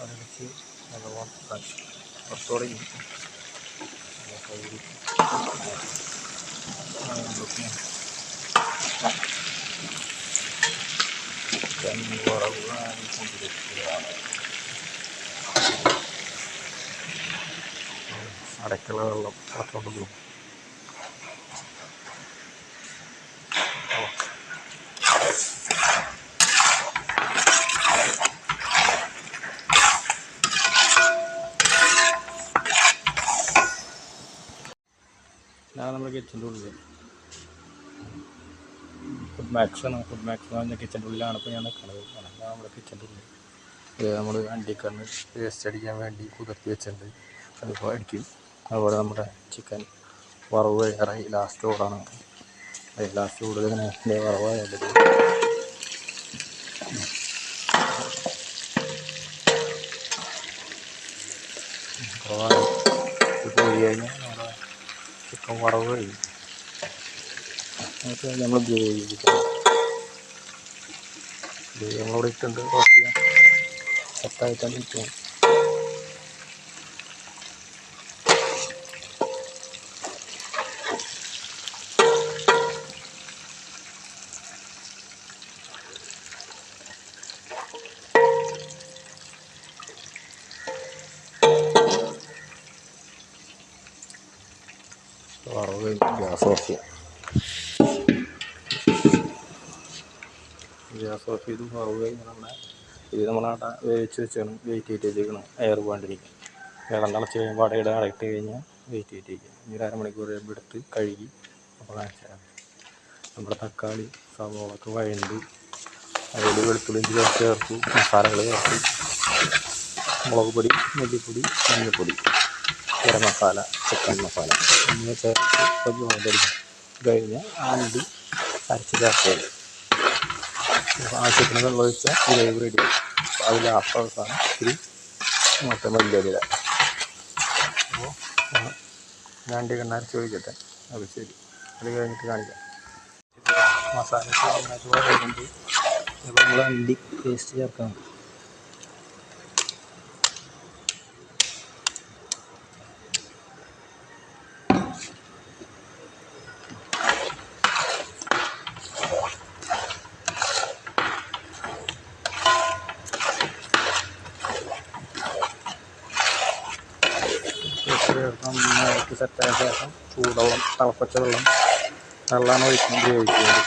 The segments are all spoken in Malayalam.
അതിലേക്ക് നല്ലോണം കുറച്ചുകൂടെ അടയ്ക്കുള്ള വെള്ളം കുറച്ചുകൊണ്ടുള്ളൂ. ഞാൻ നമ്മുടെ കിച്ചൻ്റെ ഉള്ളിൽ ഫുഡ് മാക്സ് എന്ന് പറഞ്ഞ കിച്ചൻ്റെ ഉള്ളിലാണ് ഇപ്പോൾ ഞാൻ നിൽക്കുന്നത്. ഞാൻ നമ്മുടെ കിച്ചൻ്റെ ഉള്ളിൽ നമ്മൾ അണ്ടിക്കണ്ണ് പേസ്റ്റ് അടിക്കാൻ വേണ്ടി കുതിർത്തി വെച്ചിട്ടുണ്ട്. അതിപ്പോൾ അടിക്കും. അതുപോലെ നമ്മുടെ ചിക്കൻ വറവ് തയ്യാറായി. ലാസ്റ്റ് ഓടാണ്. ലാസ്റ്റ് കൂടുതൽ ഇങ്ങനെ വറവായാലും പോയി കഴിഞ്ഞാൽ നമ്മുടെ ചിക്കൻ വറവ് കഴിയും. എന്നിട്ട് നമ്മൾ നമ്മളിവിടെ ഇട്ടുണ്ട്. കുറച്ച് സെറ്റായിട്ടാണ് ഇരിക്കുന്നത്. വറവ് ഗ്യാസ് ഓഫ് ചെയ്യാം. ഗ്യാസ് ഓഫ് ചെയ്ത് വറവ് കഴിഞ്ഞാൽ നമ്മളവിടെ വേവിച്ച് വെച്ചാണ് വെയിറ്റ് ചെയ്ത് വെച്ചേക്കണം. എയർ പോകാണ്ടിരിക്കും. വെള്ളം തിളച്ച് കഴിയുമ്പോൾ അടയുടെ അടയിട്ട് കഴിഞ്ഞാൽ വെയിറ്റ് ചെയ്തിരിക്കുക. ഇനി 1/2 മണിക്കൂർ കഴിയുമ്പോൾ എടുത്ത് കഴുകി അപ്പോൾ കാണിച്ചാൽ നമ്മുടെ തക്കാളി സവോളൊക്കെ വഴണ്ട് അതിൽ വെളുത്തുള്ളി ചേർത്ത് മസാലകൾ ചേർത്ത് മുളക് പൊടി, മല്ലിപ്പൊടി, മഞ്ഞൾപ്പൊടി, ഗരം മസാല, ചിക്കൻ മസാല എന്നിവ ചേർത്ത് കുറച്ച് വഴണ്ടടിക്കും. കഴിഞ്ഞാൽ അണ്ടി അരച്ച് ചേർത്ത് ആവശ്യത്തിന് വെള്ളം ഒഴിച്ചാൽ ഗ്രേവി റെഡി. അതിൽ അവസാനം ഇത്തിരി മൊത്തം വലിയ അപ്പോൾ ഞാൻ അണ്ടിക്കണ്ണ് അരച്ച് ഒഴിക്കട്ടെ. അത് ശരി, അത് കഴിഞ്ഞിട്ട് കാണിക്കാം. മസാലയ്ക്ക് നന്നായിട്ട് വഴണ്ട് അപ്പോൾ നമ്മൾ അണ്ടി പേസ്റ്റ് ചേർക്കാം. ഇളക്കി സെറ്റായ ശേഷം ചൂടുവെള്ളം, തിളപ്പിച്ച വെള്ളമാണ് ഉപയോഗിക്കുന്നത്.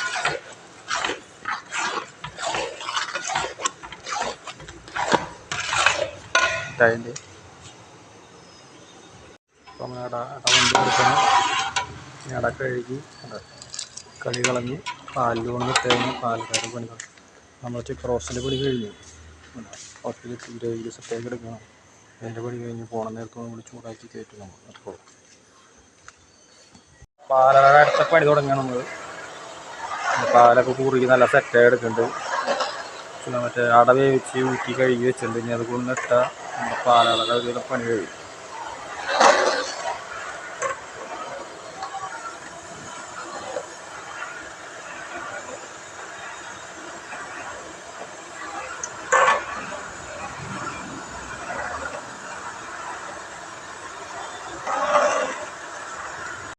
അതിൻ്റെ അപ്പം ഇട വണ്ടി കൊടുക്കണം. ഇട കഴുകി കളി കളഞ്ഞ് പാലിൽ കൊണ്ട് കഴിഞ്ഞ് പാൽക്കാർ പണി നമ്മൾ ചിക്കൻ റോസ്റ്റിൻ്റെ പൊടി കഴിഞ്ഞു. കുറച്ച് ഗ്രേവിയിൽ സെറ്റാക്കി എടുക്കണം. അതിൻ്റെ പണി കഴിഞ്ഞ് പോണ നേരത്തെ നമ്മൾ ചൂടാക്കി കയറ്റും. നമ്മൾ അപ്പോൾ പാലട അടുത്ത പണി തുടങ്ങിയാണ് നമ്മൾ. പാലൊക്കെ കുറുകി നല്ല സെറ്റായി എടുക്കുന്നുണ്ട്. പിന്നെ മറ്റേ അട വേവിച്ച് ഊറ്റി കഴുകി വെച്ചിട്ടുണ്ട്. ഇനി അത് കൊണ്ടിട്ടാൽ നമ്മുടെ പാലട പണി കഴിയും.